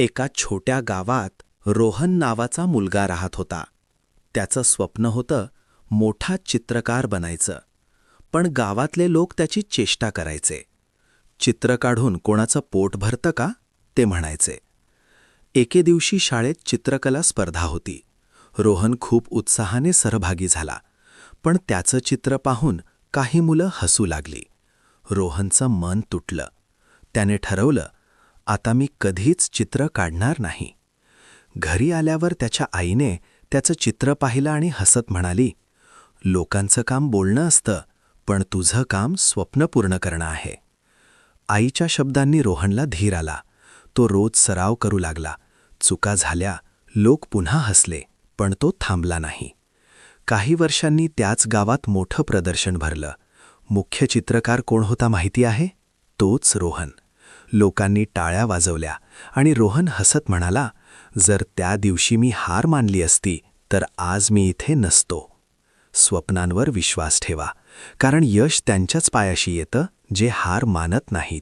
एका छोट्या गावात रोहन नावाचा मुलगा राहत होता. त्याचं स्वप्न होतं मोठा चित्रकार बनायचं. पण गावातले लोक त्याची चेष्टा करायचे. चित्र काढून कोणाचं पोट भरतं का, ते म्हणायचे. एके दिवशी शाळेत चित्रकला स्पर्धा होती. रोहन खूप उत्साहाने सहभागी झाला. पण त्याचं चित्र पाहून काही मुलं हसू लागली. रोहनचं मन तुटलं. त्याने ठरवलं, आता मी कधीच चित्र काढणार नाही. घरी आल्यावर त्याच्या आईने त्याचं चित्र पाहिलं आणि हसत म्हणाली, लोकांचं काम बोलणं असतं, पण तुझं काम स्वप्न पूर्ण करणं आहे. आईच्या शब्दांनी रोहनला धीर आला. तो रोज सराव करू लागला. चुका झाल्या, लोक पुन्हा हसले, पण तो थांबला नाही. काही वर्षांनी त्याच गावात मोठं प्रदर्शन भरलं. मुख्य चित्रकार कोण होता माहिती आहे? तोच रोहन. लोकांनी टाळ्या वाजवल्या आणि रोहन हसत म्हणाला, जर त्या दिवशी मी हार मानली असती तर आज मी इथे नसतो. स्वप्नांवर विश्वास ठेवा, कारण यश त्यांच्याच पायाशी येतं जे हार मानत नाहीत.